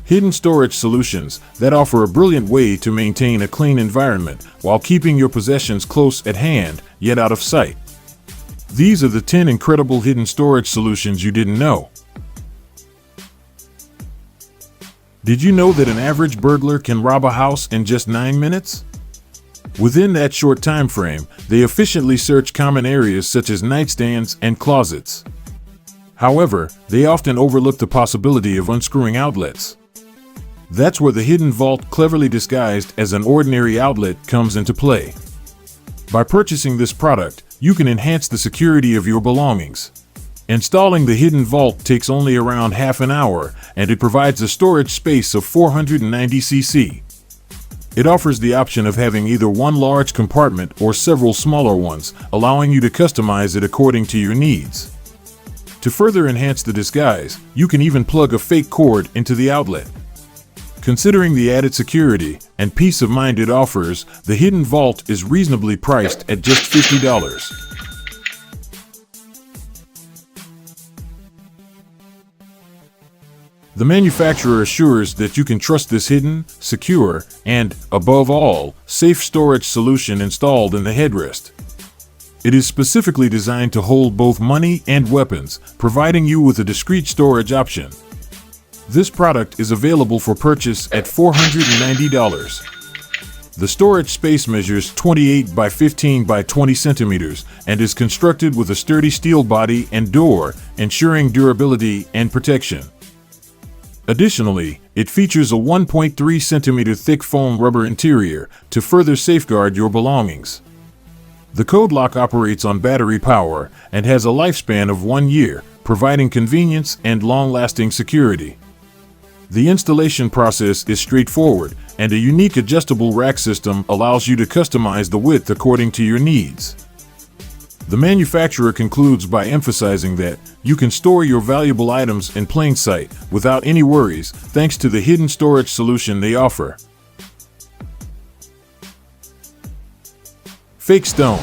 Hidden storage solutions that offer a brilliant way to maintain a clean environment while keeping your possessions close at hand, yet out of sight. These are the 10 incredible hidden storage solutions you didn't know. Did you know that an average burglar can rob a house in just 9 minutes? Within that short time frame, they efficiently search common areas such as nightstands and closets. However, they often overlook the possibility of unscrewing outlets. That's where the hidden vault, cleverly disguised as an ordinary outlet, comes into play. By purchasing this product, you can enhance the security of your belongings. Installing the hidden vault takes only around half an hour, and it provides a storage space of 490 cc. It offers the option of having either one large compartment or several smaller ones, allowing you to customize it according to your needs. To further enhance the disguise, you can even plug a fake cord into the outlet. Considering the added security and peace of mind it offers, the hidden vault is reasonably priced at just $50. The manufacturer assures that you can trust this hidden, secure, and, above all, safe storage solution installed in the headrest. It is specifically designed to hold both money and weapons, providing you with a discreet storage option. This product is available for purchase at $490. The storage space measures 28 by 15 by 20 centimeters and is constructed with a sturdy steel body and door, ensuring durability and protection. Additionally, it features a 1.3 centimeter thick foam rubber interior to further safeguard your belongings. The code lock operates on battery power and has a lifespan of 1 year, providing convenience and long-lasting security. The installation process is straightforward, and a unique adjustable rack system allows you to customize the width according to your needs. The manufacturer concludes by emphasizing that you can store your valuable items in plain sight without any worries, thanks to the hidden storage solution they offer. Fake stone.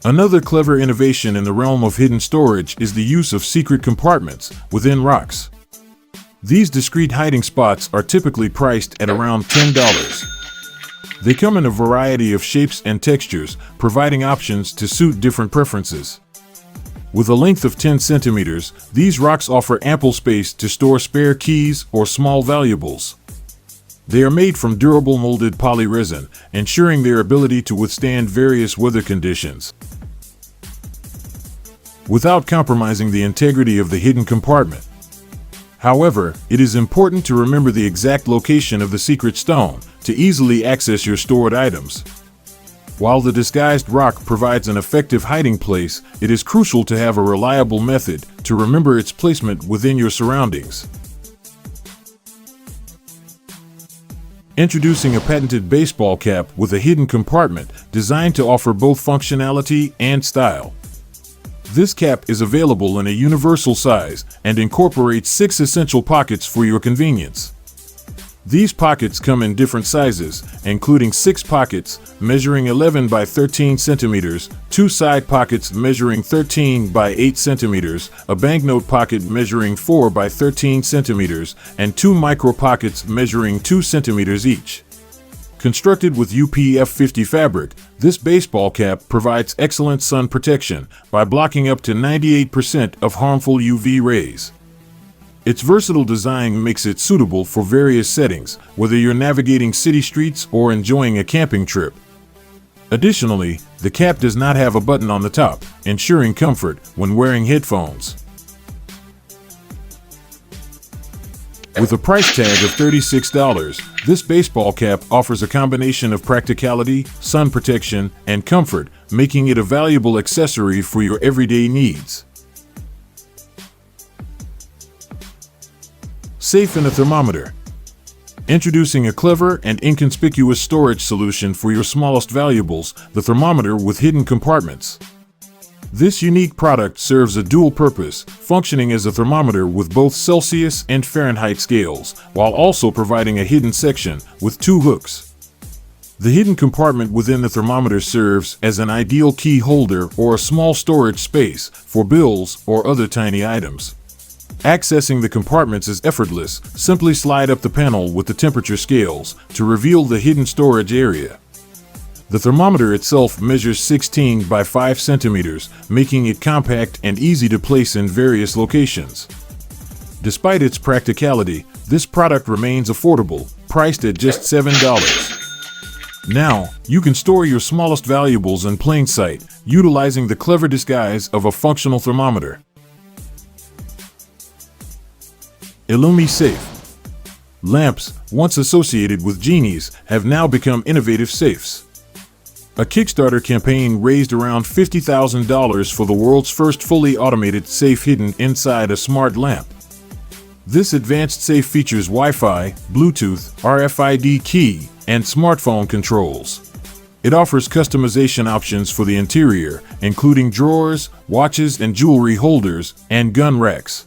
Another clever innovation in the realm of hidden storage is the use of secret compartments within rocks. These discreet hiding spots are typically priced at around $10. They come in a variety of shapes and textures, providing options to suit different preferences. With a length of 10 centimeters, these rocks offer ample space to store spare keys or small valuables. They are made from durable molded polyresin, ensuring their ability to withstand various weather conditions, without compromising the integrity of the hidden compartment. However, it is important to remember the exact location of the secret stone to easily access your stored items. While the disguised rock provides an effective hiding place, it is crucial to have a reliable method to remember its placement within your surroundings. Introducing a patented baseball cap with a hidden compartment designed to offer both functionality and style. This cap is available in a universal size and incorporates 6 essential pockets for your convenience. These pockets come in different sizes, including 6 pockets measuring 11 by 13 centimeters, 2 side pockets measuring 13 by 8 centimeters, a banknote pocket measuring 4 by 13 centimeters, and 2 micro pockets measuring 2 centimeters each. Constructed with UPF 50 fabric, this baseball cap provides excellent sun protection by blocking up to 98% of harmful UV rays. Its versatile design makes it suitable for various settings, whether you're navigating city streets or enjoying a camping trip. Additionally, the cap does not have a button on the top, ensuring comfort when wearing headphones. With a price tag of $36, this baseball cap offers a combination of practicality, sun protection, and comfort, making it a valuable accessory for your everyday needs. Safe in a thermometer. Introducing a clever and inconspicuous storage solution for your smallest valuables, the thermometer with hidden compartments. This unique product serves a dual purpose, functioning as a thermometer with both Celsius and Fahrenheit scales, while also providing a hidden section with 2 hooks. The hidden compartment within the thermometer serves as an ideal key holder or a small storage space for bills or other tiny items. Accessing the compartments is effortless. Simply slide up the panel with the temperature scales to reveal the hidden storage area. The thermometer itself measures 16 by 5 centimeters, making it compact and easy to place in various locations. Despite its practicality, this product remains affordable, priced at just $7. Now, you can store your smallest valuables in plain sight, utilizing the clever disguise of a functional thermometer. Illumi Safe. Lamps, once associated with genies, have now become innovative safes. A Kickstarter campaign raised around $50,000 for the world's first fully automated safe hidden inside a smart lamp. This advanced safe features Wi-Fi, Bluetooth, RFID key, and smartphone controls. It offers customization options for the interior, including drawers, watches and jewelry holders, and gun racks.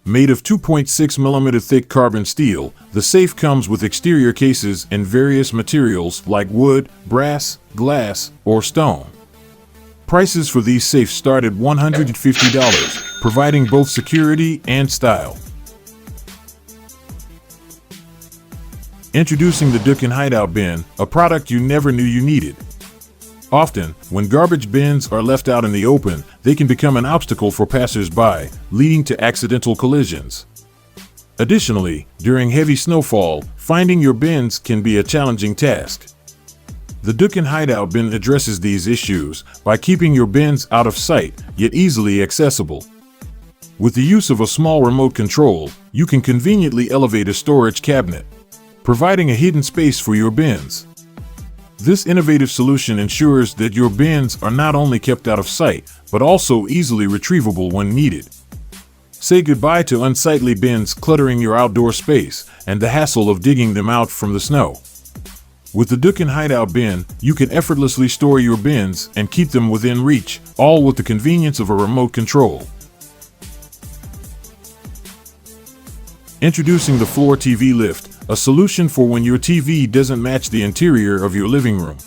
Made of 2.6mm thick carbon steel, the safe comes with exterior cases in various materials like wood, brass, glass, or stone. Prices for these safes start at $150, providing both security and style. Introducing the Dukin Hideout Bin, a product you never knew you needed. Often, when garbage bins are left out in the open, they can become an obstacle for passers-by, leading to accidental collisions. Additionally, during heavy snowfall, finding your bins can be a challenging task. The Dukin Hideout Bin addresses these issues by keeping your bins out of sight, yet easily accessible. With the use of a small remote control, you can conveniently elevate a storage cabinet, providing a hidden space for your bins. This innovative solution ensures that your bins are not only kept out of sight, but also easily retrievable when needed. Say goodbye to unsightly bins cluttering your outdoor space and the hassle of digging them out from the snow. With the Dukin Hideout Bin, you can effortlessly store your bins and keep them within reach, all with the convenience of a remote control. Introducing the Floor TV Lift, a solution for when your TV doesn't match the interior of your living room.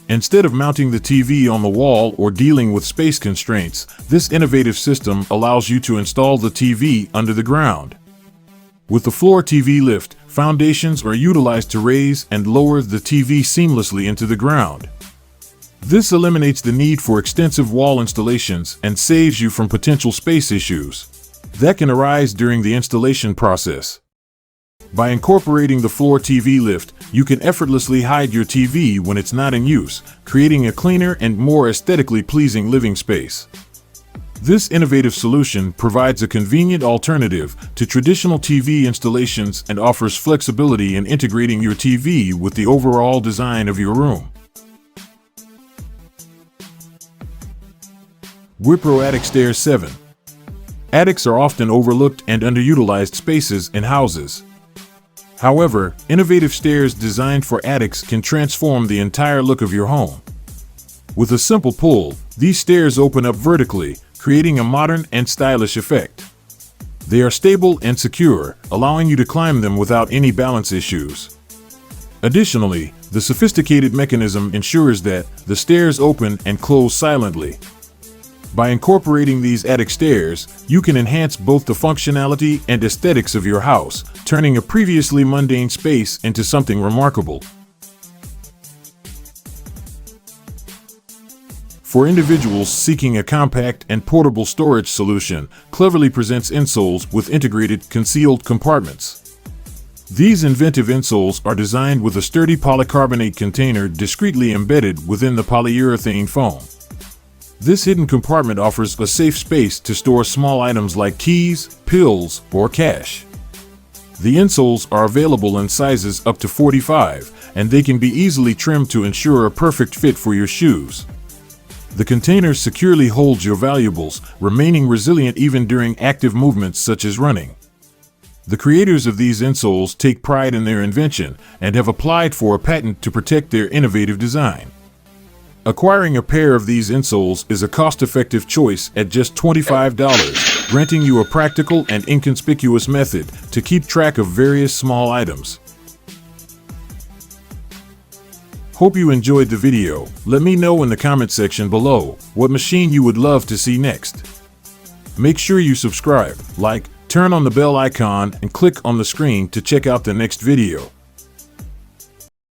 Instead of mounting the TV on the wall or dealing with space constraints, this innovative system allows you to install the TV under the ground. With the Floor TV Lift, foundations are utilized to raise and lower the TV seamlessly into the ground. This eliminates the need for extensive wall installations and saves you from potential space issues that can arise during the installation process. By incorporating the Floor TV Lift, you can effortlessly hide your TV when it's not in use, creating a cleaner and more aesthetically pleasing living space. This innovative solution provides a convenient alternative to traditional TV installations and offers flexibility in integrating your TV with the overall design of your room. Wipro Attic Stairs 7. Attics are often overlooked and underutilized spaces in houses. However, innovative stairs designed for attics can transform the entire look of your home. With a simple pull, these stairs open up vertically, creating a modern and stylish effect. They are stable and secure, allowing you to climb them without any balance issues. Additionally, the sophisticated mechanism ensures that the stairs open and close silently. By incorporating these attic stairs, you can enhance both the functionality and aesthetics of your house, turning a previously mundane space into something remarkable. For individuals seeking a compact and portable storage solution, Cleverly presents insoles with integrated, concealed compartments. These inventive insoles are designed with a sturdy polycarbonate container discreetly embedded within the polyurethane foam. This hidden compartment offers a safe space to store small items like keys, pills, or cash. The insoles are available in sizes up to 45, and they can be easily trimmed to ensure a perfect fit for your shoes. The container securely holds your valuables, remaining resilient even during active movements such as running. The creators of these insoles take pride in their invention and have applied for a patent to protect their innovative design. Acquiring a pair of these insoles is a cost-effective choice at just $25, granting you a practical and inconspicuous method to keep track of various small items. Hope you enjoyed the video. Let me know in the comment section below what machine you would love to see next. Make sure you subscribe, like, turn on the bell icon, and click on the screen to check out the next video.